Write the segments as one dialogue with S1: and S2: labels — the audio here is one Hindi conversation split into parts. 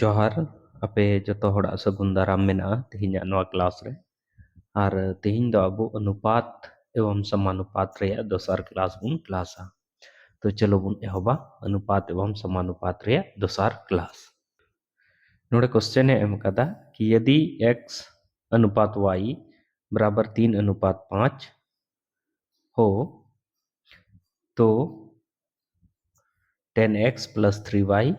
S1: जोहार अपे जतो हड़ा सगुन दाराम मेना तेहिना नवा क्लास रे और तेहिन दो अबो अनुपात एवं समानुपात रे दोसर क्लास बुन क्लासा। तो चलो बुन एहोबा अनुपात एवं समानुपात रे दोसर क्लास। नोड़े क्वेश्चन है एम कदा कि यदि x अनुपात y बराबर 3:5 हो तो 10x + 3y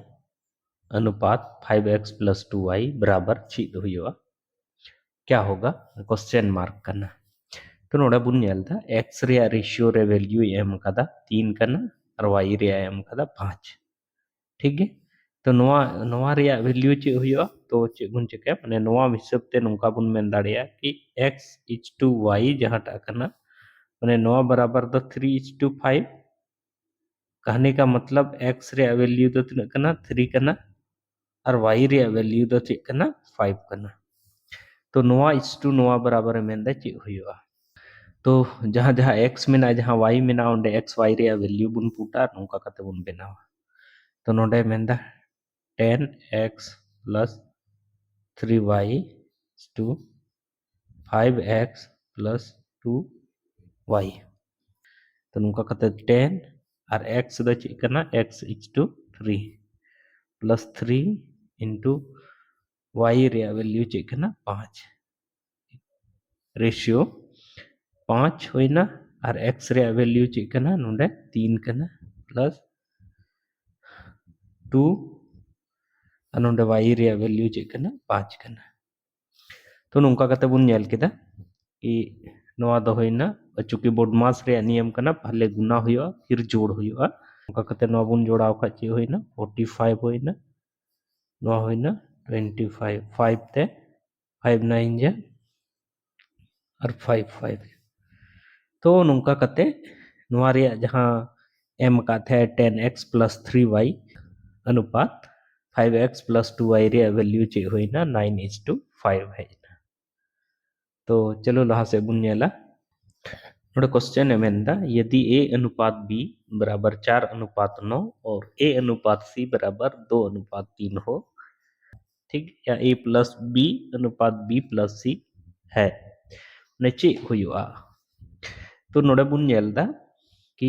S1: अनुपात 5x + 2y बराबर चीज हुआ क्या होगा क्वेश्चन मार्क करना। तो नोड़ा बुन नेलदा x रे रेशियो रे वैल्यू एम कदा 3 करना और y रे एम कदा 5 ठीक है। तो नोआ नोआ रे वैल्यू चे हुआ तो चे बुन चेक माने नोआ हिसाब ते नुका बुन मेन दाड़िया कि x = y जहां टा करना माने नोआ बराबर दो 3:5 कहने का मतलब x रे वैल्यू दो तिना करना 3 करना और y रे वैल्यू दो चे करना 5 करना। तो नोआ इस टू नोआ बराबर मेन दा चे हुआ तो जहां जहां x मेना जहां y मेना ओंडे x y रे वैल्यू बुन पुटा नोका कते बुन बनावा। तो नोडे मेंदा 10x + 3y to 5x + 2y। तो नोका कते 10 और x दा चे करना x = 3 + 3 * y रे वैल्यू चे करना 5 रेशियो 5 होइना और x रे वैल्यू चे करना नोडे 3 करना प्लस 2 और नोडे y रे वैल्यू चे करना 5 करना। तो नोंका कते बुन नेल केदा कि नोआ दो होइना चूंकि बोडमास रे नियम करना पहले गुना हुआ फिर जोड़ हुआ। नोंका कते नोआ बुन जोड़ाव खा चे होइना 45 होइना नोआ होइना 25 5 ते 5 9 जा और 5 5। तो नोंका कते नोआ रे जहां एम का थे 10x + 3y अनुपात 5x + 2y रे वैल्यू चे होइना 9:5 है। तो चलो लहा से बुन नेला नोडे क्वेश्चन है मेंदा यदि a अनुपात b बराबर 4:9 और a अनुपात c बराबर 2:3 हो ठीक या a + b अनुपात b + c है नचे हुआ। तो नोडे बुन नेलदा कि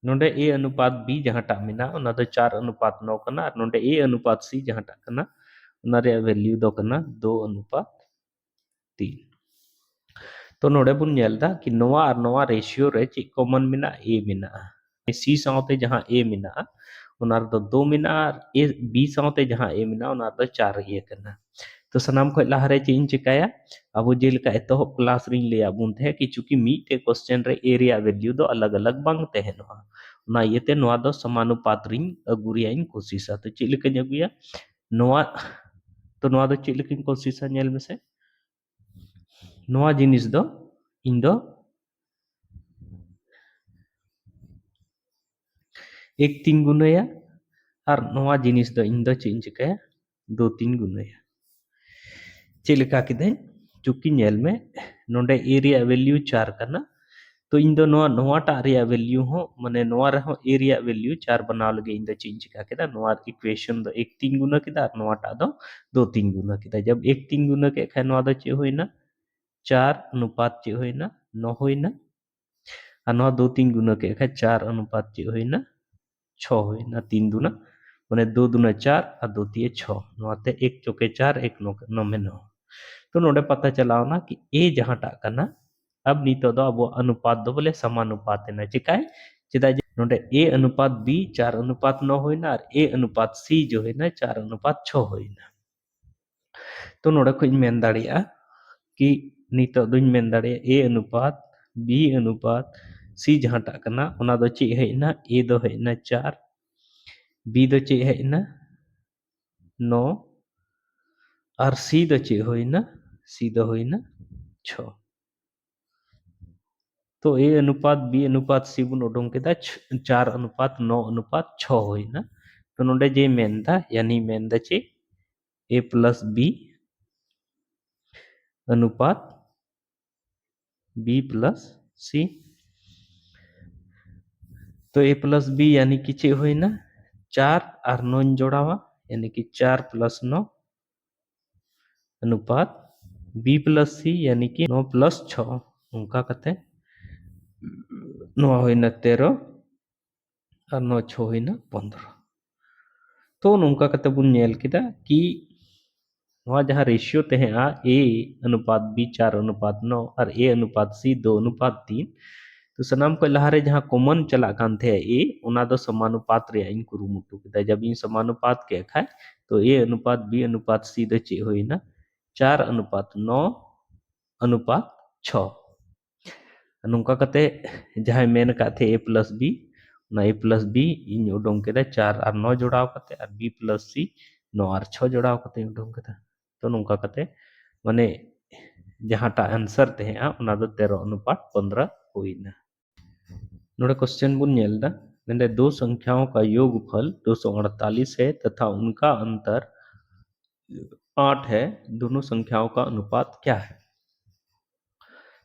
S1: नोडे a अनुपात b जहां टा मिना ओना दो 4:9 कना और नोडे a अनुपात c जहां टा कना ओना रे वैल्यू दो कना 2:3। तो नोडे बुन नेलदा कि नोआ और नोआ रेशियो रे चे common minus a minus c साउते जहां a मिना ओना रे दो 2 मिना और a b साउते जहां a मिना ओना रे 4 ये करना। तो सनाम खो लहा रे चे इन चिकाया अब जे लेका एतो क्लास रिन लिया बुन थे कि चूंकि मीटे क्वेश्चन रे एरिया वैल्यू दो अलग अलग बांग तहनवा ना येते नोआ दो समानुपात रिन अगुरिया इन कोशिशा। तो चे लेका अगुया नोआ तो नोआ दो चे लेका कोशिशा नेल में से नोआ जिनिस दो इन दो 1 3 गुणया और नोआ जिनिस दो इन दो चे इन चिकाया 2 3 गुणया चे लेका किदे चूंकि नेल में नोडे एरिया वैल्यू 4 करना तो इन दो नोआ नोआ टा रे वैल्यू हो माने नोआ रे हो एरिया वैल्यू 4 बनाव लगे इन दो चे इन चिका केदा नोआ इक्वेशन दो 1 3 गुना केदा और नोआ टा दो 2 3 गुना केदा। जब 1 3 गुना के खाय नोआ दो चे होइना 4 अनुपात चे होइना 9 होइना और नोआ 2 3 गुना के खाय 4 अनुपात चे होइना 6 होइना 3 दुना माने 2 दुना 4 और 2 3 6 नोआते 1 चौके 4 1 9 में 9। तो नोडे पता चलाओ ना कि a जहां टा करना अब नितो दो अब अनुपात दो बोले समानुपात है ना चिकाय चिदा नोडे a अनुपात b 4:9 होइना और a अनुपात c जो है ना 4:6 होइना। तो नोडे को इन मेन दाड़िया कि नितो दुन मेन दाड़िया a अनुपात b अनुपात c जहां टा करना ओना दो चे है ना a दो है ना 4 b दो चे है ना 9 और c दो चे होइना c दो होइना 6। तो a अनुपात b अनुपात c बुन उडोंग केदा 4:9:6 होइना। तो नोडे जे मेनदा यानी मेनदा चे a + b अनुपात b + c। तो a + b यानी कि चे होइना 4 और 9 जोड़ावा यानी कि 4 + 9 अनुपात B + C यानी कि 9 + 6 उनका कहते नवा होइना 13 और 9 6 होइना 15 तो नोंका कहते बुन नेल किदा कि वहाँ जहाँ रेशियो तहेगा A अनुपात B 4:9 और A अनुपात C 2:3 तो सनाम को लहारे जहाँ कॉमन चला कान थे A उना दो समानुपात रे इन कुरुमुटु किदा जब इन समानुपात के खाए तो A अनुपात B अनुपात C दो चे होइना 4:9 अनुपात 6 नोंका कहते जहाँ मेन का थे A + B ना A + B इन उडोंग के 4 और 9 जोड़ाव करते और B + C 9 और 6 जोड़ाव करते उडोंग के तो नोंका कहते माने जहाँ टा आंसर ते हैं उना दो 13:15 होइना नोड़े क्वेश्चन बुन नेलदा मेंदे दो संख्याओं का योगफल 248 है तथा उनका अंतर 8 है दोनों संख्याओं का अनुपात क्या है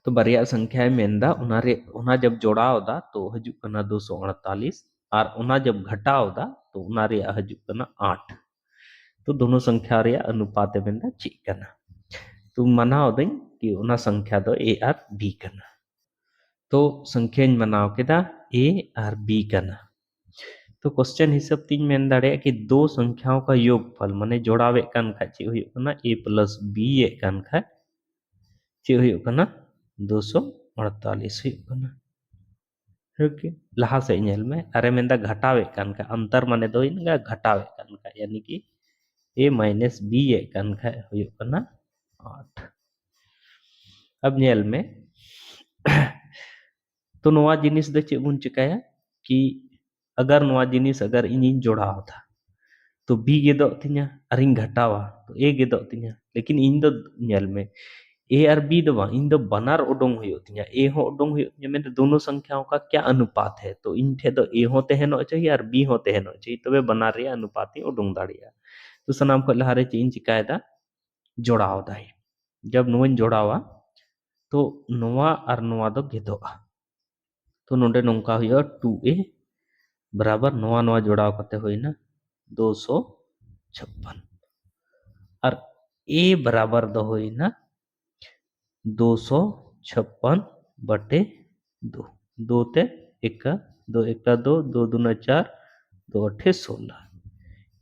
S1: तो बारिया संख्या मेंदा उना जब जोड़ाव दा तो हजूक कना 248 और उना जब घटाव दा तो उना रे हजूक कना 8 तो दोनों संख्या रे अनुपात मेंदा चेक कना तो मनाव दें कि उना संख्या दो A और B कना तो संख्या मनाव केदा A और B कना तो क्वेश्चन हिसाब तीन मेन दाड़े कि दो संख्याओं का योगफल माने जोड़ावे कान खा चे हुई कना A + B ए कान खा चे हुई कना 248 हुई कना ओके लहा से नेल में अरे मेंदा घटावे कान का अंतर माने दो इनका घटावे कान का यानी कि A - B ए कान खा हुई कना 8 अब नेल में तो नवा जिनिस दो चे बुन चिकाया कि अगर नवा जिनिस अगर इनिन जोड़ाव था तो B गेदो तिnya अरिंग घटावा तो A गेदो तिnya लेकिन इन दो नेल में A और B दो बा इन दो बनार उडोंग हुयो तिnya A हो उडोंग हुयो तिnya में दोनों संख्याओं का क्या अनुपात है तो इन ठे दो A होते हैं नो चाहिए और B होते हैं नो चाहिए तबे बनार रे अनुपात ही उडोंग दाड़िया तो सनाम को लहारे चे इन चिकायदा जोड़ाव दाई जब नोन जोड़ावा तो नोवा और नोवा दो गेदोआ तो नोंडे नोंका हुयो 2A बराबर नोवा नोवा जोड़ाव करते हुए ना 256 और A बराबर दो हुई ना 256/2 दो ते एक दो एक दो दो दूना 4 दो अठे 16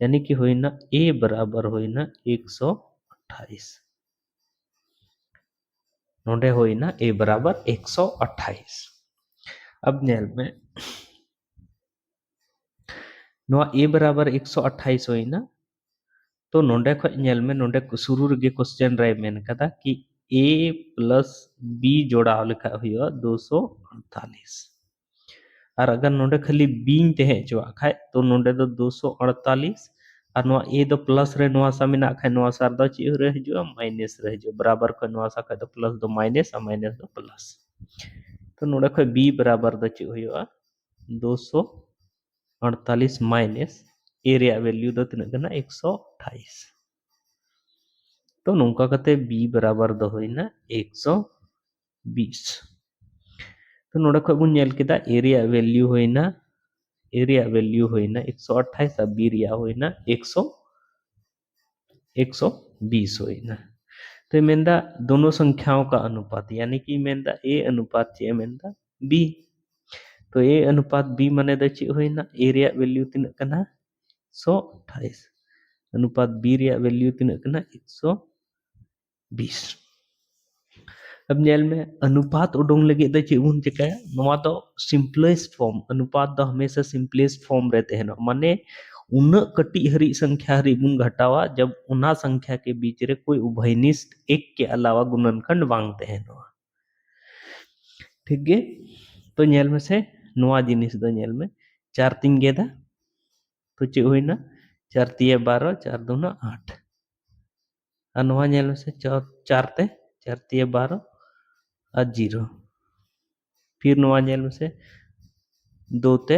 S1: यानी कि हुई ना A बराबर हुई ना 128 नोंडे हुई ना A बराबर 128 अब नेल में नोआ A बराबर 128 हुई ना तो नोंडे खो नेल में नोंडे शुरू रे क्वेश्चन रे मेन कदा कि A + B जोड़ाव लिखा हुआ 248 और अगर नोंडे खाली B तहे चवा खाए तो नोंडे दो 248 और नोआ A दो प्लस रे नोआ सा मिना खाए नोआ सार दो ची रे हजो माइनस रे हजो बराबर को नोआ सा खाए तो प्लस दो माइनस और माइनस दो प्लस तो नोंडे खो B बराबर दो ची हुआ 248 माइनस A रे वैल्यू दो तिना कना 128 तो नौका कते B बराबर दो होइना 120 तो नोडे खो बुन नेल केदा एरिया वैल्यू होइना 128 और B रिया होइना 120 होइना तो मेंदा दोनों संख्याओं का अनुपात यानी कि मेंदा A अनुपात चे मेंदा B तो A अनुपात B माने द चे होइना एरिया वैल्यू तिना कना 128 अनुपात B रिया वैल्यू तिना कना 120 अब नेल में अनुपात उडोंग लगे द चे बुन चिकाया नोवा दो सिंपलेस्ट फॉर्म अनुपात दो हमेशा सिंपलेस्ट फॉर्म रहते हैं माने उन कटी हरी संख्या हरी बुन घटावा जब उना संख्या के बीच रे कोई उभयनिष्ठ एक के अलावा गुणनखंड मांगते हैं नोवा ठीक है तो नेल में से नोवा जिनिस दो नेल में 4 3 गेदा तो चे होइना 4 3 12 4 2 8 और नोवा नेल में से 4 ते 4 3 12 और 0 फिर नोवा नेल में से 2 ते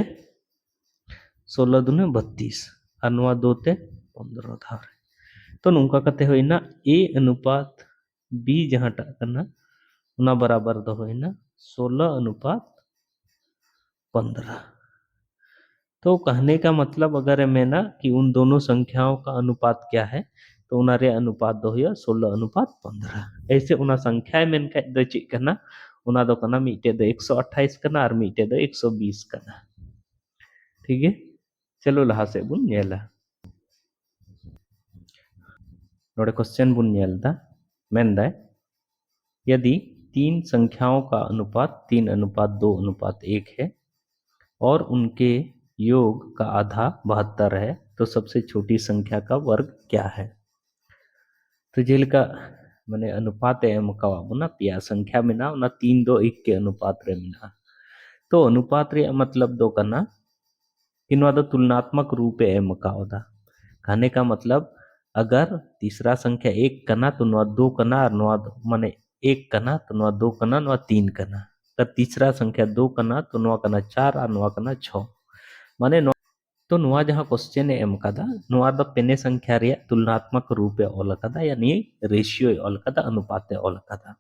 S1: 16 दूने 32 और नोवा 2 ते 15 धार तो नोंका कते होइना A अनुपात B जहाँ टा कना उना बराबर दो होइना 16:15 तो कहने का मतलब अगर मैं ना कि उन दोनों संख्याओं का अनुपात क्या है, तो उनारे अनुपात दो हुआ 16:15 ऐसे उना संख्या में दो चेक करना उना दो करना मीटे दो 128 करना और मीटे दो 120 करना। ठीक है, चलो लहा से बुन नेला नोड़े क्वेश्चन बुन नेलदा मेन दाय यदि तीन संख्याओं का अनुपात 3:2:1 है और उनके योग का आधा 72 है तो सबसे छोटी संख्या का वर्ग क्या है। तो जेलका माने अनुपात एम का ना पिया संख्या में ना 3:2:1 के अनुपात रे में तो अनुपात रे मतलब दो करना कि नवा दो तुलनात्मक रूप एम का होता कहने का मतलब अगर तीसरा संख्या एक करना तो नवा दो करना और नवा माने एक करना तो नवा दो करना नवा तीन करना अगर तीसरा संख्या दो करना तो नवा करना चार और नवा करना छ माने तो नवा जहाँ क्वेश्चन एम कदा नवा द पेने संख्या रे तुलनात्मक रूप ऑल कदा यानी रेशियो ऑल कदा अनुपात ऑल कदा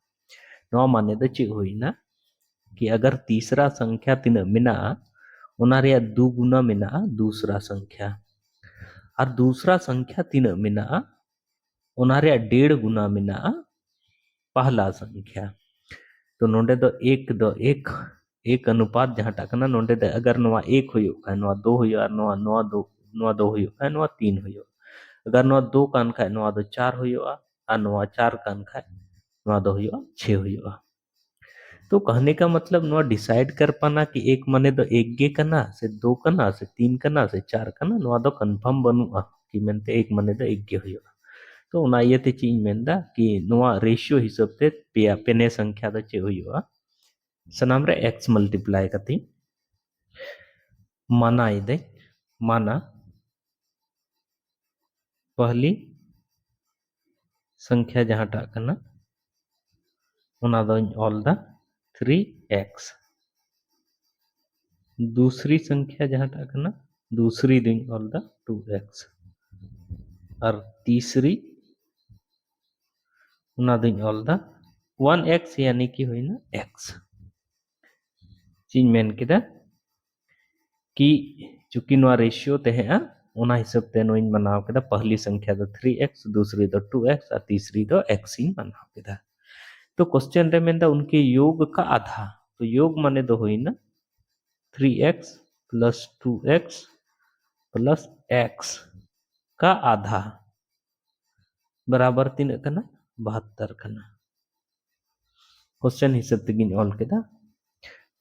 S1: नवा माने द चे होइना कि अगर तीसरा संख्या तीन मिना उना रे दो गुना मिना दूसरा संख्या और दूसरा संख्या तीन मिना उना रे 1.5 गुना मिना पहला संख्या तो नोंडे दो एक अनुपात जहाँ टाकना नोंडे दो अगर नवा एक हुयो है नवा दो हुयो और नवा दो हुयो है नवा तीन हुयो अगर नवा दो कान खाए नवा दो चार हुयो और नवा चार कान खाए नवा दो हुयो 6 हुयो। तो कहने का मतलब नवा डिसाइड कर पाना कि एक मने दो एक गे करना से दो करना से तीन करना से चार करना नवा दो कंफर्म बनुआ कि मेनते एक मने दो एक गे हुयो तो उना ये ते चीज मेनदा कि नवा रेशियो हिसाब ते पेया पेने संख्या द चे हुयो सनाम रे x मल्टीप्लाई कती माना इदे माना पहली संख्या जहाँ टाकना उना दो ऑल द 3x दूसरी संख्या जहाँ टाकना दूसरी दिन ऑल द 2x और तीसरी उना दिन ऑल द 1x यानी कि हुई ना x चीज मेन किदा कि चूंकि नवा रेशियो ते है उना हिसाब ते नोइन बनाव केदा पहली संख्या दो 3x दूसरी दो 2x और तीसरी दो x इन बनाव केदा। तो क्वेश्चन रे मेंदा उनके योग का आधा तो योग माने दो हुई ना 3x plus 2x plus x का आधा बराबर तीन करना 72 करना क्वेश्चन हिसाब ते गिन ऑल केदा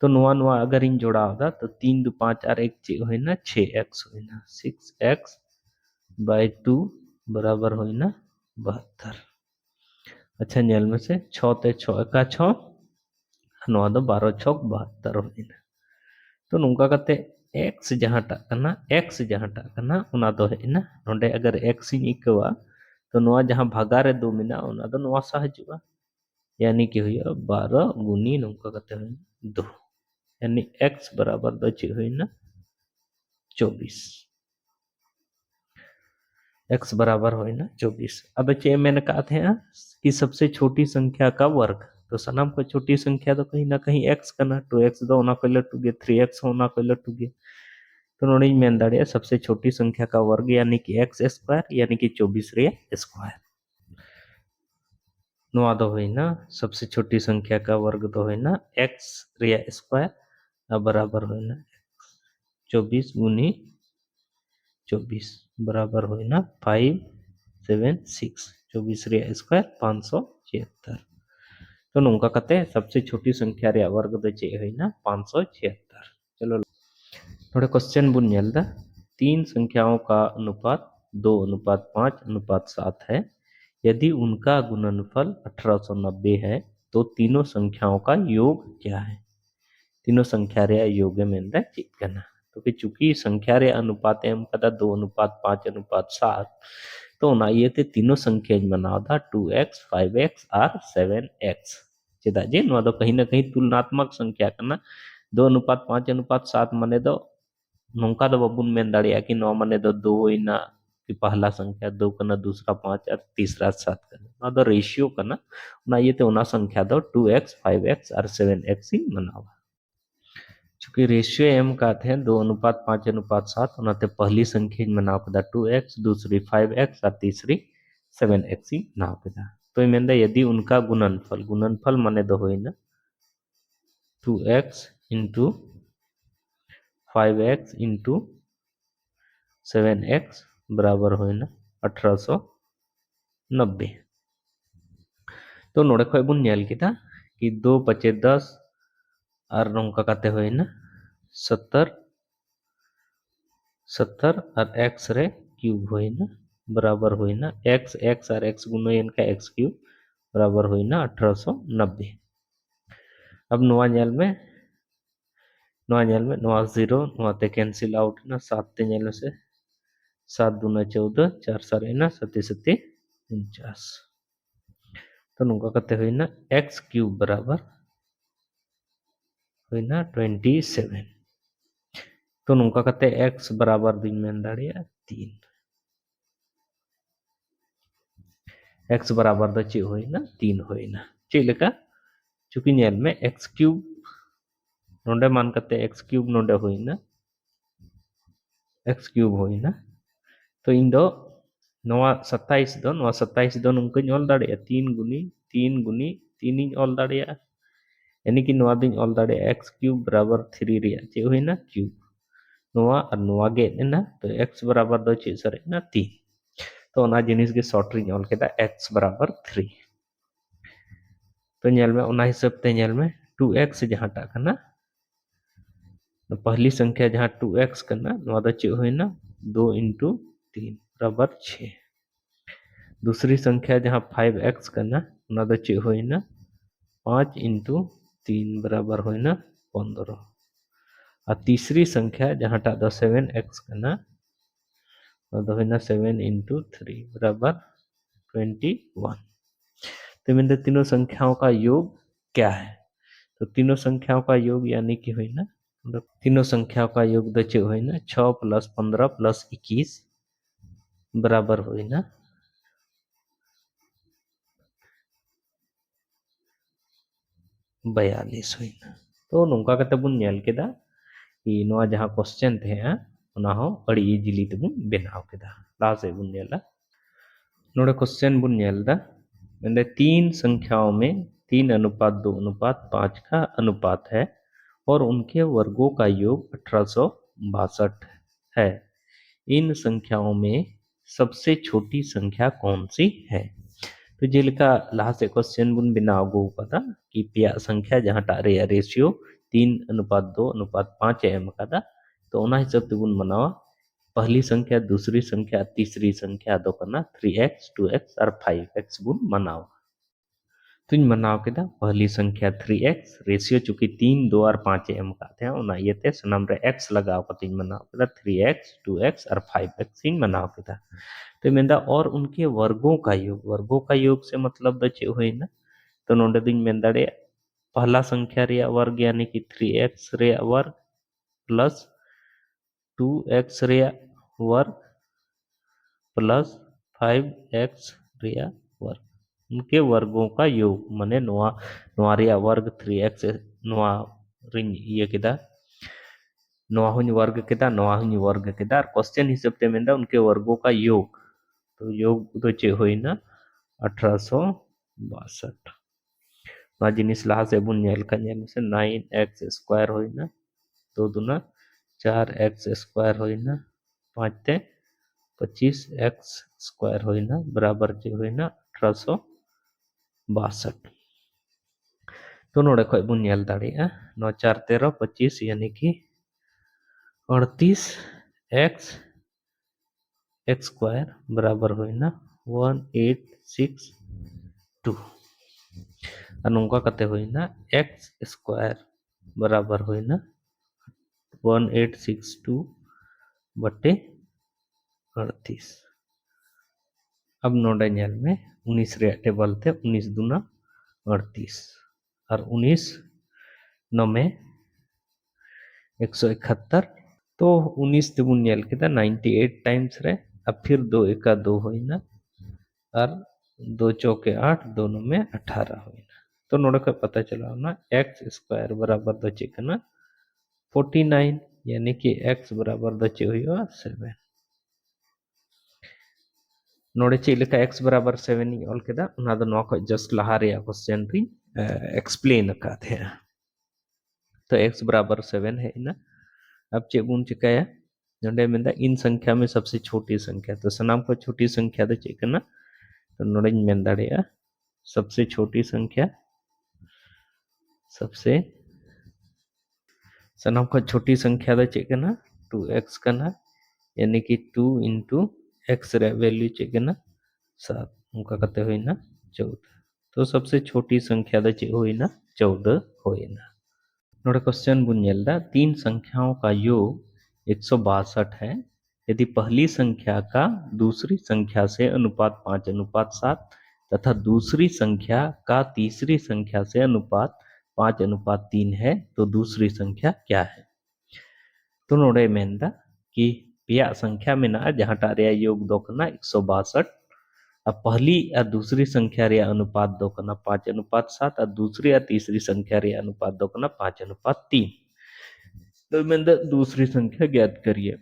S1: तो नुआ नुआ अगर इन जोड़ा होगा तो 3 2 5 और 1 हुई ना 6x हुई ना 6x बाय 2 बराबर हुई ना 72। अच्छा नेल में से 6 ते 6 का 6 नुआ दो 12 6 72 हुई ना तो नुका कते x जहाँ टाकना उना दो है ना नोंडे अगर x इन इकवा तो नुआ जहाँ भागा रे दो मिना उना दो नुआ सा हजुआ यानी कि हुई 12 गुनी नुका कते हुई 2 यानी x बराबर दो चे हुई ना 24 x बराबर हुई ना 24। अब चे मैंने कहा थे कि सबसे छोटी संख्या का वर्ग तो सनाम को छोटी संख्या तो कहीं ना कहीं x करना 2x दो ना कोई लटूगे 3x होना कोई लटूगे तो नोड़ी मेन दाड़िया सबसे छोटी संख्या का वर्ग यानी कि x स्क्वायर यानी कि 24 रे स्क्वायर नुआ दो हुई ना सबसे छोटी संख्या का वर्ग तो हुई ना x रे स्क्वायर बराबर हुई ना 24 गुनी 24 बराबर हुई ना 576 24 रे स्क्वायर 576 तो नौका कते सबसे छोटी संख्या रे वर्ग दो चे हुई ना 576। चलो थोड़े क्वेश्चन बुन नेलदा तीन संख्याओं का अनुपात 2:5:7 है यदि उनका गुणनफल 1890 है तो तीनों संख्याओं का योग क्या है। तीनों संख्या रे योग में चेक करना तो कि चूंकि संख्या रे अनुपात एम कदा 2:5:7 तो ना ये ते तीनों संख्या बनाव था 2x 5x और 7x चेदा जे नो दो कहीं ना कहीं तुलनात्मक संख्या करना 2:5:7 मने दो नौका दो बबुन में दाड़िया कि नौ मने दो इना कि पहला संख्या 2 करना दूसरा 5 और तीसरा 7 करना ना दो रेशियो करना ना ये ते उना संख्या दो 2x 5x और 7x ही मनावा। चूंकि रेशियो एम का थे 2:5:7 ओनाते पहली संख्या में नाव कदा 2x दूसरी 5x और तीसरी 7x ही नाव कदा तो मेन यदि उनका गुणनफल माने दो होइना 2x into 5x into 7x बराबर होइना 1890 तो नोड़े खय बुन नेल किदा कि 2 × 5 = 10 और नौका काते होइना 70 और x रे क्यूब होइना बराबर होइना x और x गुनो इनका x क्यूब बराबर होइना 1890 अब नोआ नेल में नोआ 0 नोआ ते कैंसिल आउट ना 7 ते नेल से 7 दूना 14 4 4 ना 7 7 49 तो नौका काते होइना x क्यूब बराबर होइना 27 तो नौका काते x बराबर दिन में दाड़िया 3 x बराबर द चे होइना 3 होइना चे लेका चूंकि नेल में x क्यूब नोंडे मान काते x क्यूब नोंडे होइना x क्यूब होइना तो इन दो नोआ 27 दो नुंकनी ऑल दाड़िया 3 गुनी 3 गुनी 3 इन ऑल दाड़िया यानी कि नोआ दिन ऑल दाड़िया x क्यूब बराबर 3 रिया चे होइना क्यूब नोआ और नोआ गेट ना तो x बराबर दो चे सर ना 3 तो ओना जिनिस के शॉर्ट रिंग ऑल केदा x बराबर 3 तो नेल में ओना हिसाब ते नेल में 2x जहां टा कना तो पहली संख्या जहां 2x करना नोआ द चे होइना 2 × 3 बराबर 6 दूसरी संख्या जहां 5x करना ओना द चे होइना 5 × 3 बराबर होइना 15 और तीसरी संख्या जहां टा द 7x करना तो होइना 7 × 3 बराबर 21 तो इन तीनों संख्याओं का योग क्या है तो तीनों संख्याओं का योग यानी कि होइना तीनों संख्याओं का योग दचे होइना 6 + 15 + 21 बराबर होइना 42 होइना तो नोंका कते बुन नेल केदा कि नोआ जहां क्वेश्चन थे ओना हो अड़ी इजीली ते बुन बनाव केदा ला से बुन नेला नोड़े क्वेश्चन बुन नेल दा मैंने 3 संख्याओं में 3:2:5 का अनुपात है और उनके वर्गों का योग 1862 है इन संख्याओं में सबसे छोटी संख्या कौन सी है तो जेलका लाहा से क्वेश्चन बुन बनाव गो कदा कि पिया संख्या जहां टारे रेशियो 3:2:5 एम कदा तो ओना हिसाब ते बुन मनावा पहली संख्या दूसरी संख्या तीसरी संख्या दो करना 3x 2x और 5x बुन मनावा तुम मनाव केदा पहली संख्या 3x रेशियो चूंकि 3 2 और 5 एम का थे ओना ये ते सनम रे x लगाव का तुम मनाव केदा 3x 2x और 5x इन मनाव केदा तो मेंदा और उनके वर्गों का योग से मतलब द चे होई ना तो नोंडे दिन मेंदाड़े पहला संख्या रे वर्ग यानी कि 3x रे वर्ग प्लस 2x रे वर्ग प्लस 5x रे वर्ग उनके वर्गों का योग माने नोआ रे वर्ग 3x नोआ रिंग ये केदा नोआ हुन वर्ग केदा नोआ हुन वर्ग केदा और क्वेश्चन हिसाब ते मेंदा उनके वर्गों का योग तो योग तो चे होई ना 1862 नोआ जिनिस लाहा से बुन नेल का नेल से 9x² होई ना 2 दूना 4x² होई ना 5 ते 25x² होई ना बराबर चे होई ना 1862 तो नोड़े खय बुन नेल दाड़िया 9 4 13 25 यानी कि 38 x² बराबर होइना 1862 और नौका कते होइना x² बराबर होइना 1862 बटे 38 अब नोडे नेल में 19 रे टेबल थे 19 दूना 38 और 19 9 में 171 तो 19 तेबुन नेल केदा 98 टाइम्स रे अब फिर 2 1 2 होइना और 2 चौके 8 दोनों में 18 होइना तो नोड़े का पता चला ना x² बराबर द चिकना 49 यानी कि x बराबर द चे हुआ 7 नोड़े चे लेका x बराबर 7 नी ऑल केदा उना दो नवा को जस्ट लहा रे क्वेश्चन री एक्सप्लेन का थे तो x बराबर 7 है ना अब चे बुन चिकाया नोड़े में इन संख्या में सबसे छोटी संख्या तो सनाम को छोटी संख्या दो चे करना तो नोड़े में दाड़ेया सबसे छोटी संख्या सबसे सनाम को छोटी संख्या दो चे करना 2x करना यानी कि 2 इंटू एक्स रे वैल्यू चे करना 7 उनका कहते हुए ना 14 तो सबसे छोटी संख्या दो चे हुई ना 14 हुई ना नोड़े क्वेश्चन बुन नेलदा तीन संख्याओं का योग 162 है यदि पहली संख्या का दूसरी संख्या से अनुपात 5:7 तथा दूसरी संख्या का तीसरी संख्या से अनुपात 5:3 है तो दूसरी संख्या क्या है तो नोड़े मेनदा कि पिया संख्या में ना जहाँ टारे योग दो करना 162 अब पहली या दूसरी संख्या रे अनुपात दो करना 5:7 और दूसरी या तीसरी संख्या रे अनुपात दो करना 5:3 तो मेनदा दूसरी संख्या ज्ञात करिए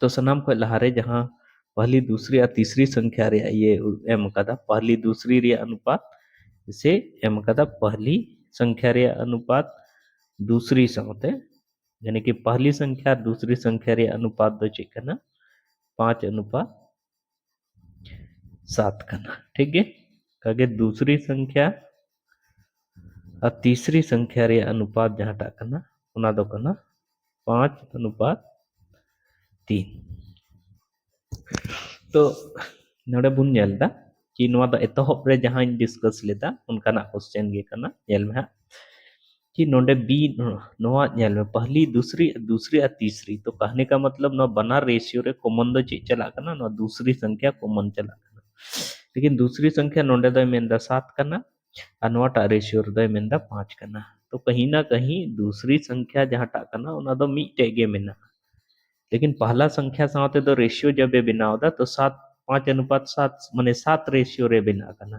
S1: तो सनाम को लहारे जहाँ पहली दूसरी या तीसरी संख्या रे ये एम कदा पहली दूसरी रे अनुपात इसे एम कदा पहली संख्या रे अनुपात दूसरी साथे यानी कि पहली संख्या दूसरी संख्या रे अनुपात दो चे करना 5:7 करना ठीक है कगे दूसरी संख्या और तीसरी संख्या रे अनुपात जहाँ टा करना उना दो करना 5:3 तो नोड़े बुन नेलदा कि नोआ द एतहब रे जहाँ डिस्कस लेदा उनका ना क्वेश्चन गे करना नेल में कि नोडे बी नोआ नेल में पहली दूसरी दूसरी और तीसरी तो कहने का मतलब ना बना रेशियो रे कॉमन दो चीज चला करना ना दूसरी संख्या कॉमन चला करना लेकिन दूसरी संख्या नोडे दो मेंदा 7 करना और नोआ टा रेशियो दो मेंदा 5 करना तो कहीं ना कहीं दूसरी संख्या जहाँ टा करना उना दो मी टेगे मेना लेकिन पहला संख्या साथे तो रेशियो जब ये बिना होता तो 5:7 माने 7 रेशियो रे बिना करना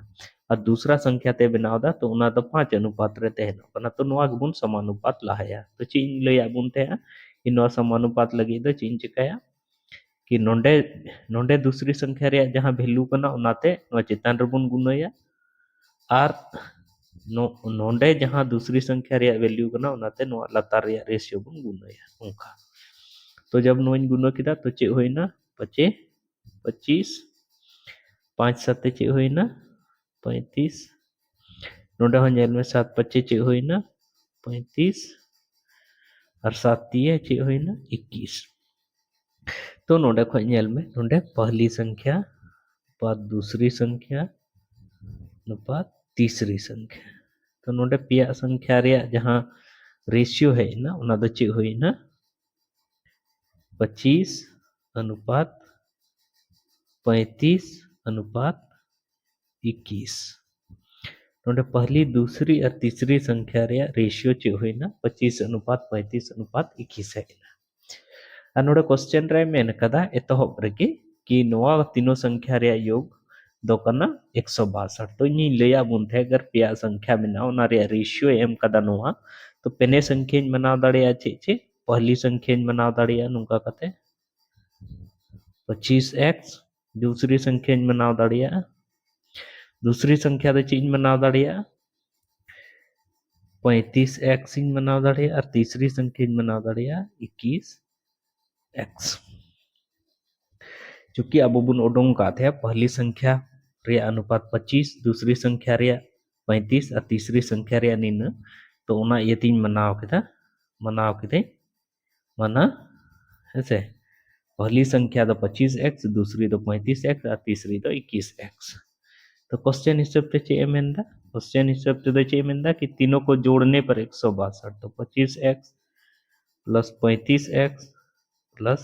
S1: और दूसरा संख्या ते बिना होता तो उना तो 5 अनुपात रे तहनो करना तो नोआ गुण समानुपात लाया तो चीन ले बुन ते कि नोआ समानुपात लगी तो चीन चिकाया कि नोंडे नोंडे दूसरी संख्या रे जहां वैल्यू करना उनाते नोआ चितान रे बुन गुणया और नोंडे जहां दूसरी संख्या रे वैल्यू करना उनाते नोआ लतार रे रेशियो बुन गुणया उनका तो जब नोइन गुनो किदा तो चे होइना 25 5 7 चे होइना 35 नोडे हो नेल में 7 25 चे होइना 35 और 7 3 चे होइना 21 तो नोडे खो नेल में नोडे पहली संख्या बाद दूसरी संख्या अनुपात तीसरी संख्या तो नोडे पिया संख्या रे जहां रेशियो है ना उना दो चे होइना 25 अनुपात 35:21 नोडे पहली दूसरी और तीसरी संख्या रे रेशियो चे हुई ना 25:35:21 है और नोडे क्वेश्चन रे मेन कदा एतहब रेगे कि नोआ तीनों संख्या रे योग दो करना 162 तो नी लेया बुन थे अगर पिया संख्या में ना उना रे रेशियो एम कदा नोआ तो पेने संख्या मना दड़िया चे पहली संख्या मना दड़िया नुका कते 25x दूसरी संख्या मनाव दाड़िया दूसरी संख्या दो चीज मनाव दाड़िया 35x मनाव दाड़िया और तीसरी संख्या मनाव दाड़िया 21x चूंकि अब बुन उडोंग का थे पहली संख्या रे अनुपात 25 दूसरी संख्या रे 35 और तीसरी संख्या रे 9 तो उना ये तीन मनाव के मना ऐसे पहली संख्या तो 25x दूसरी तो 35x और तीसरी तो 21x तो क्वेश्चन हिसाब से चाहिए मेंदा क्वेश्चन हिसाब से तो चाहिए मेंदा कि तीनों को जोड़ने पर 162 तो 25x plus 35x plus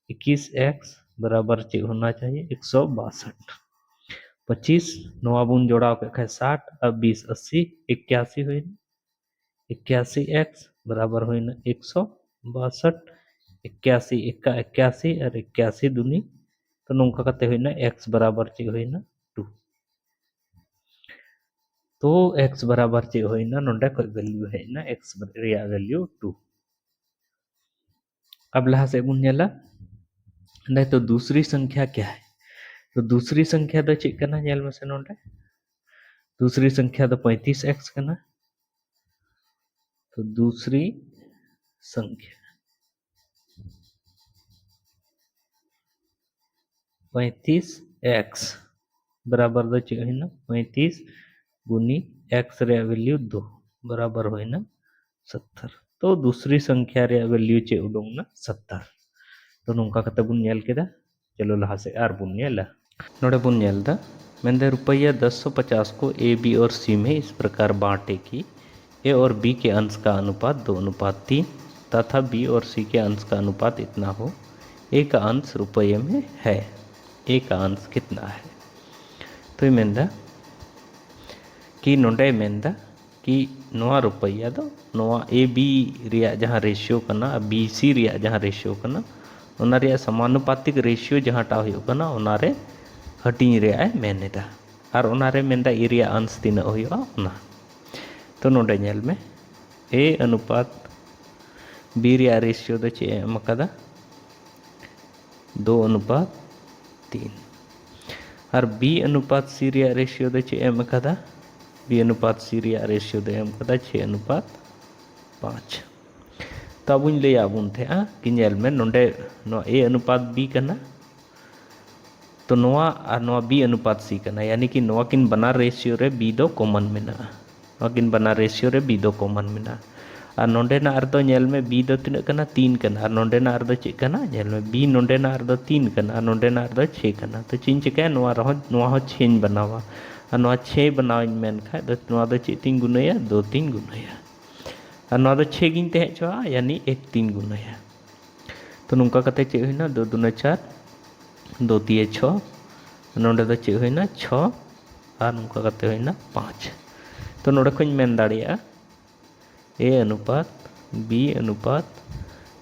S1: 21x बराबर होना चाहिए 162 25 नवाबुन जोड़ा के 60 और 20 80 81 हुई 81x बराबर हुई ना 162 81 इक्का 81 और 81 दूनी तो नौका कहते हुई ना x बराबर चे हुई ना 2 तो x बराबर चे हुई ना नोंडे कोई वैल्यू है ना x रिया वैल्यू 2 अब लहा से बुन नेला नहीं तो दूसरी संख्या क्या है तो दूसरी संख्या तो चेक करना नेल में से नोंडे दूसरी संख्या तो 35x करना तो दूसरी संख्या 35x बराबर दो चेक है ना 35 गुनी x रे वैल्यू 2 बराबर हो ना 70 तो दूसरी संख्या रे वैल्यू चे उडोंग ना 70 तो नोंका कते बुन नेल केदा चलो लहा से आर बुन नेला नोडे बुन नेल दा मैंने रुपया 1050 को ए बी और सी में इस प्रकार बांटे कि ए और बी के अंश का अनुपात 2:3 तथा बी और सी के अंश का अनुपात इतना हो ए का अंश रुपये में है ए का अंश कितना है तो ये मेंदा कि नोंडे मेंदा कि नोआ रुपया दो नोआ ए बी रिया जहाँ रेशियो करना बी सी रिया जहाँ रेशियो करना ओना रिया समानुपातिक रेशियो जहाँ टा हुयो करना ओना रे हटिंग रिया मेने दा और ओना रे मेंदा ए रिया अंश तीना हुयो ओना तो नोंडे नेल में ए अनुपात बी रिया रेशियो दो चे एम कदा 2:3 और बी अनुपात सी रिया रेशियो दो चे एम कदा बी अनुपात सी रिया रेशियो दो एम कदा 6:5 तो अब लैया आबुन थे कि नेल में नोंडे नो ए अनुपात बी करना तो नोआ और नोआ बी अनुपात सी करना यानी कि नोआ किन बना रेशियो रे बी दो कॉमन मेना नोआ किन बना रेशियो रे बी दो कॉमन मेना और नोंडे ना अर्दो नेल में बी दो तीन करना 3 करना और नोंडे ना अर्दो चे करना नेल में बी नोंडे ना अर्दो 3 करना और नोंडे ना अर्दो 6 करना तो चिन चिका नोआ रहो नोआ हो 6 बनावा और नोआ 6 बनाव मेन खाय तो नोआ दो चे 3 गुणया 2 3 गुणया और नोआ दो 6 गिन तहे चवा यानी 1 3 गुणया तो नुका कते चे होइना 2 2 4 2 3 6 नोंडे दो चे होइना 6 और नुका कते होइना 5 तो नोंडे खोइन मेन दाड़िया ए अनुपात बी अनुपात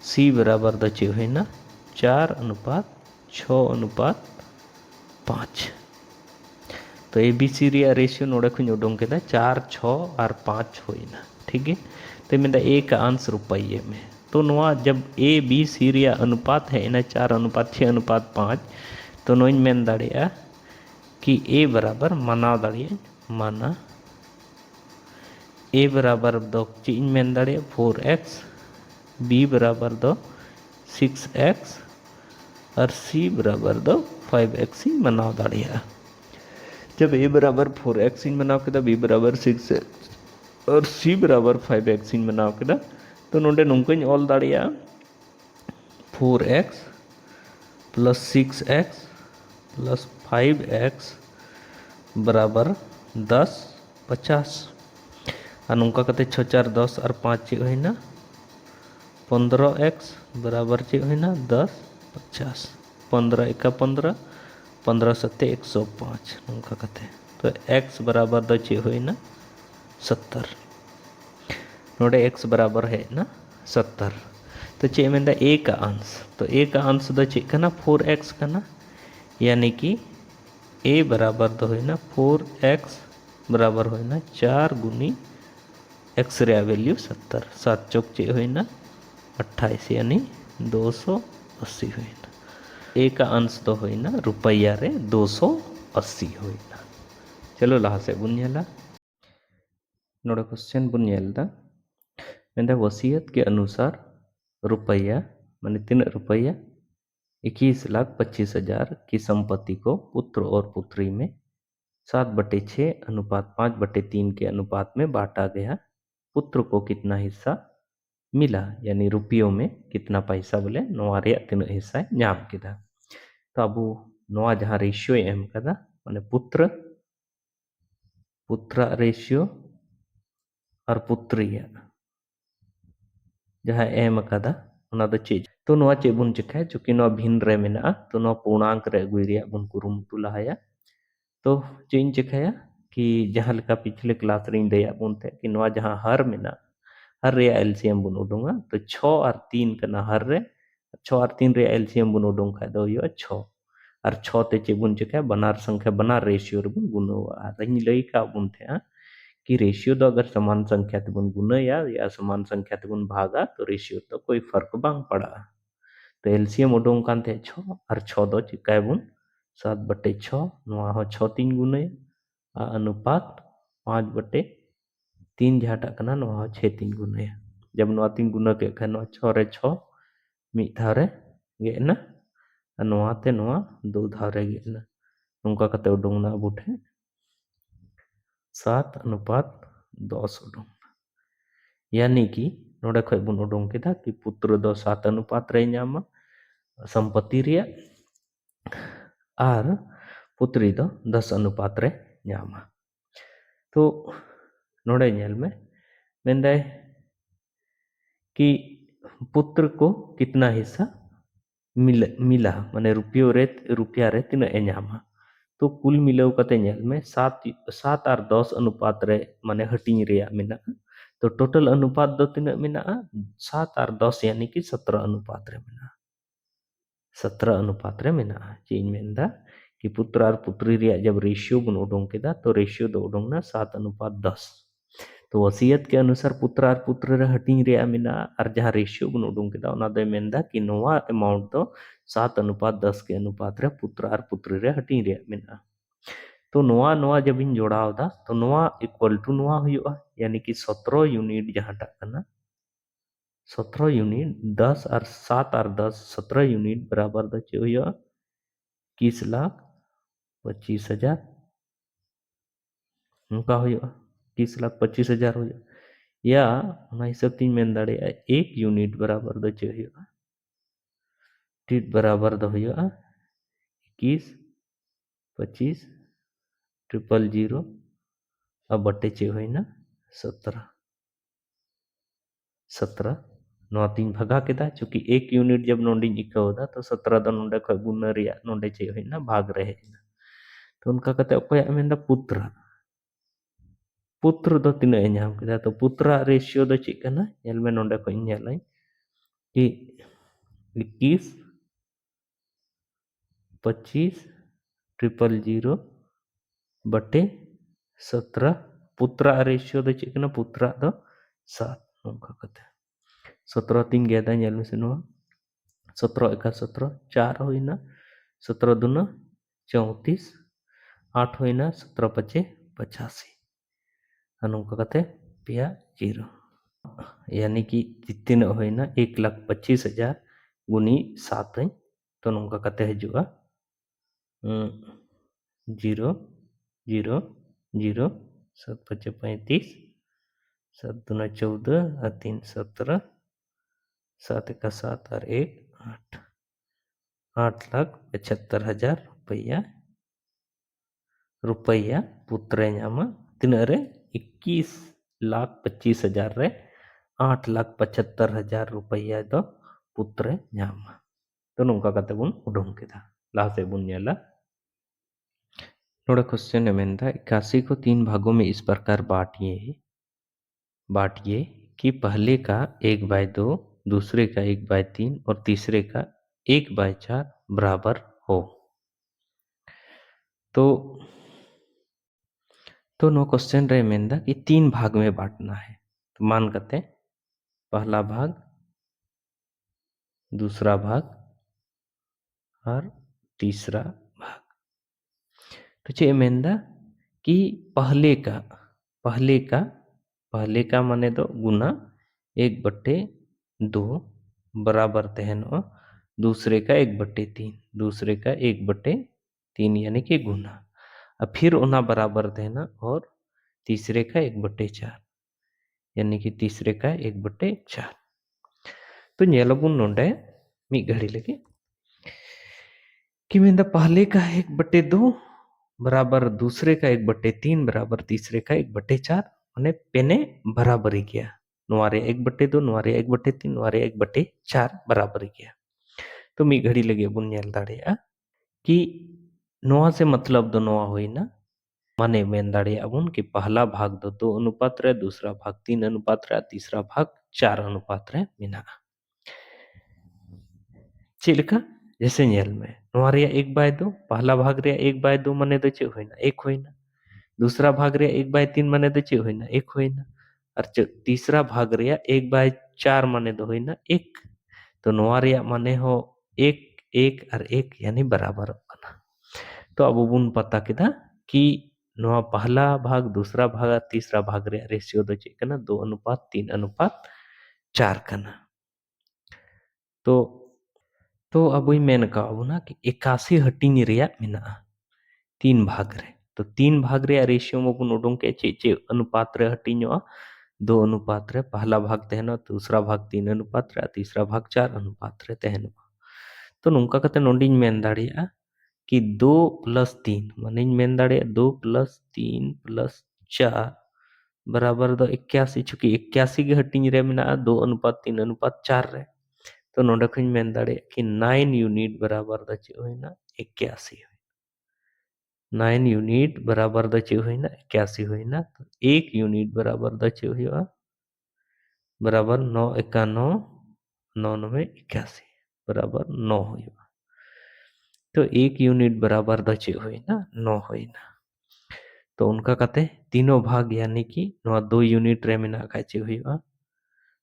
S1: सी बराबर दो चे होइना 4:6:5 तो A B C Riya ratio नोड़े खुन उडोंग केदा 4 6 और 5 होइना ठीक है तो मेरा ए का अंश रुपये में तो नोआ जब ए बी सी रिया अनुपात है इन्हें 4:6:5 तो नोइन मेन दाड़िया कि ए बराबर मना दाड़िया माना ए बराबर दो चीज मेन दाड़िया 4x बी बराबर दो 6x और सी बराबर दो 5x ही मनाव दाड़िया जब ए बराबर 4x इन बनाव के बी बराबर 6x और सी बराबर 5x इन बनाव के तो नोंडे नोंकन ऑल दाड़िया 4x plus 6x plus 5x बराबर 10 50 और नौका कते 6 4 10 और 5 चे होइना 15x बराबर चे होइना 10 50 15 1 15 15 7 105 नौका कते तो x बराबर दो चे होइना 70 नोडे x बराबर है ना 70 तो चे मेंदा a का अंश तो a का अंश दो चे कना 4x कना यानी कि a बराबर दो होइना 4x बराबर होइना 4 गुनी x रे वैल्यू 70 7 चौक चे होइना 28 यानी 280 होइना ए का अंश तो होइना रुपया रे 280 होइना चलो लहा से बुन नेला नोड़े क्वेश्चन बुन नेलदा मेंदा वसीयत के अनुसार रुपया माने 3 रुपया 21,25,000 की संपत्ति को पुत्र और पुत्री में 7/6 अनुपात 5/3 के अनुपात में बांटा गया पुत्र को कितना हिस्सा मिला यानी रुपयों में कितना पैसा बोले नोआ रे तीन हिस्सा नाम केदा तो अब नोआ जहाँ रेशियो एम कदा माने पुत्र पुत्र रेशियो और पुत्रिया जहाँ एम कदा ओना दो चीज तो नोआ चे बुन चिका चूंकि नोआ भिन्न रे मेना तो नोआ पूर्णांक रे अगुई रिया बुन कुरुमुटु लहाया तो चेन चिकाया कि जहाँ लका पिछले क्लास रे दया बुन थे कि नोआ जहाँ हर मेना हर रे एलसीएम बुन उडूंगा तो 6 और 3 कना हर रे 6 और 3 रे एलसीएम बुन उडूंग खा दो यो 6 और 6 ते चे बुन चिका बनार संख्या बनार रेशियो रे बुन गुणवा और इन लई का बुन थे कि रेशियो तो अगर समान संख्या ते बुन गुणया या समान संख्या ते बुन भागा तो रेशियो तो कोई फर्क बांग पड़ा तो एलसीएम उडोंग कान थे 6 और 6 दो चिकायबुन 7 बटे 6 नोआ हो 6 3 गुने अनुपात 5 बटे 3 जहाटा कना नोआ हो 6 3 गुने जब नोआ 3 गुना के खान नोआ 6 रे 6 मिद धारे गेना नोआ ते नोआ दो धारे गेना नोंका कते उडोंग ना बुठे 7 अनुपात 10 उडोंग यानी कि नोडे खय बुन उडोंग केदा कि पुत्र दो 7 अनुपात रे ᱧᱟᱢᱟ संपत्ति रे आर पुत्री दो 10 अनुपात रे ᱧᱟᱢᱟ तो नोडे ᱧᱮᱞ में मेंदाय कि पुत्र को कितना हिस्सा मिला माने रुपया रे तीना ए ᱧᱟᱢᱟ तो कुल मिलाव कते ᱧᱮल में 7 और 10 अनुपात रे माने हटिंग रेया मेना तो टोटल अनुपात दो तीना मेना 7 और 10 यानी कि 17 अनुपात रे मेना 17 अनुपात रे मेना चेन मेनदा कि पुत्र और पुत्री रे जब रेशियो बन उडोंग केदा तो रेशियो दो उडोंग ना 7 अनुपात 10 तो वसीयत के अनुसार पुत्र और पुत्र रे हटिंग रे मेना और जहां रेशियो बन उडोंग केदा ओना दो मेनदा कि नोवा अमाउंट दो 7 अनुपात 10 के अनुपात रे पुत्र और पुत्री रे हटिंग रे मेना तो नोवा नोवा जब इन जोड़ाव दा तो नोवा इक्वल टू नोवा हुआ यानी कि 17 यूनिट जहां कना 17 यूनिट 10 और 7 और 10 17 यूनिट बराबर द चे हुआ 21,25,000 उनका हुआ 21,25,000 हुआ या ओना हिसाब तीन मेन दाड़े एक यूनिट बराबर द चे हुआ टिट बराबर द हुआ 21 25 000 अब बटे चे हुई 17 17 नौ तीन भगा केदा चूंकि एक यूनिट जब नोंडी इकावदा तो 17 द नोंडे खय गुना रिया नोंडे चे होइना भाग रहे तो उनका कते अकोय मेंदा पुत्र पुत्र दो तीना ए ᱧᱟᱢ केदा तो पुत्र रेशियो दो चे कना नेल में नोंडे खय नेलाई कि 21 25 000 बटे 17 पुत्र रेशियो दो चे कना पुत्र दो 7 उनका कते 17 तीन गेदा नेल में से नो 17 एका 17 4 होइना 17 दूना 34 8 होइना 17 पचे 85 अनुका कते पिया 0 यानी कि तीन होइना 1,25,000 गुनी 7 तो नुका कते हजुआ 0 0 0 7 पचे 35 7 दूना 14 और 3 17 7 एका 7 और 1 8 8,75,000 रुपया पुत्र ᱧᱟᱢᱟ तीना रे 21,25,000 रे 8,75,000 रुपया दो पुत्र ᱧᱟᱢᱟ तो नोंका कते बुन उडोंग केदा लाहा से बुन नेला नोड़ा क्वेश्चन है मेनदा 81 को 3 भागों में इस प्रकार बांटिए कि पहले का 1/2 दूसरे का 1/3 और तीसरे का 1/4 बराबर हो तो नो क्वेश्चन रहे मेंदा कि 3 भाग में बांटना है तो मान करते पहला भाग दूसरा भाग और तीसरा भाग तो चे मेंदा कि पहले का माने दो गुना 1/2 बराबर तहनो दूसरे का 1/3 दूसरे का 1/3 यानी कि गुना अब फिर उना बराबर देना और तीसरे का 1/4 यानी कि तीसरे का 1/4 तो नेलबुन नोंडे मी घड़ी लगे कि मेंदा पहले का 1/2 बराबर दूसरे का 1/3 बराबर तीसरे का 1/4 माने पेने बराबरी गया नोवारे 1/2 नोवारे 1/3 नोवारे 1/4 बराबरी गया तो मी घड़ी लगे बुन नेल दाड़ेया कि नोआ से मतलब दो नोआ होइना माने मेन दाड़ेया बुन कि पहला भाग दो 2 अनुपात रे दूसरा भाग 3 अनुपात रे तीसरा भाग 4 अनुपात रे मेना चिलका जैसे नेल में नोआ रे 1/2 पहला भाग रे 1/2 माने दो चे होइना 1 होइना दूसरा भाग रे 1/3 माने दो चे होइना 1 होइना और तीसरा भाग रे 1/4 माने दो होइना 1 तो नोआ रिया माने हो एक एक और एक यानी बराबर बना। तो अब बुन पता किदा कि नोआ पहला भाग दूसरा भाग और तीसरा भाग रे रेशियो दो चेक करना 2:3:4 करना। तो तो अब वही मेन का अब ना कि 81 हटिंग रिया मिना 3 भाग रे। तो 3 भाग रे रेशियो में बुन उडों के चे अनुपात रे हटिंगो 2 अनुपात रे पहला भाग तहनो दूसरा भाग 3 अनुपात रे तीसरा भाग 4 अनुपात रे तहनो। तो नोंका कते नोंडिंग मेन दाड़िया कि 2 + 3 माने मेन दाड़िया 2 + 3 + 4 बराबर दो 81 चुकी 81 गे हटिंग रे मेना 2:3:4 रे। तो नोंडे खन मेन दाड़िया कि 9 यूनिट बराबर द चे होइना 81 9 यूनिट बराबर द चे होइना 81 होइना। तो 1 यूनिट बराबर द चे होइवा बराबर 9 × 9 9 × 9 81 बराबर 9 होइवा। तो 1 यूनिट बराबर द चे होइना 9 होइना। तो उनका कते तीनों भाग यानी कि 2 यूनिट रे मेना खाय चे होइवा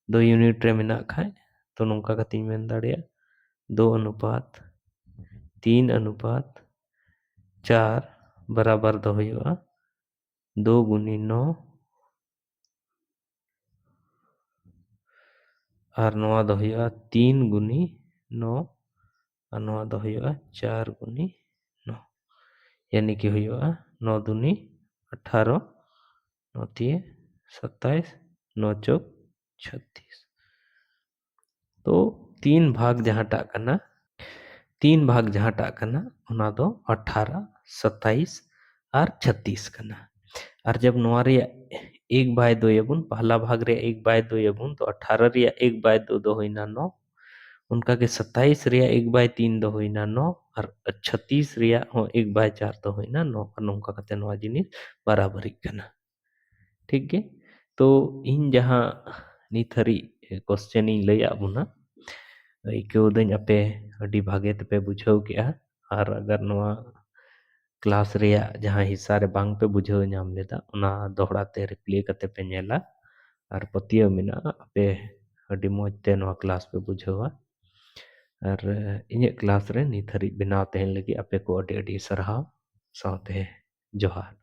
S1: 2 यूनिट रे मेना खाय। तो नोंका कते मेन दाड़िया 2:3:4 बराबर दो होइवा 2 × 9 और नोआ दो होइवा 3 × 9 और नोआ दो होइवा 4 × 9 यानी कि होइवा 9 दूनी 18 9 तिये 27 9 चौक 36। तो 3 भाग जहाँ टाक करना 3 भाग जहाँ टाक करना उना दो 18 27 और 36 करना। और जब नोआ रे 1/2 यबुन पहला भाग रे 1/2 यबुन तो 18 रे 1/2 दो होइना 9 उनका के 27 रे 1/3 दो होइना 9 और 36 रे 1/4 दो होइना 9 और नोंका कते नोआ जिनिस बराबरी करना। ठीक है। तो इन जहाँ निथरी क्वेश्चन इन लई आबुना इको दኝ अपे अडी भागे तपे बुझाव के और अगर नोआ क्लास रे जहाँ हिस्सा रे बांग पे बुझाव नाम लेदा उना दोहरा ते रिप्ले कते पे नेला और पतियो मिना अपे अडी मोज ते नोआ क्लास पे बुझावा और इnye क्लास रे निथरी बनाव तहन लगी अपे को अडी अडी सरहाव साथे जोहार।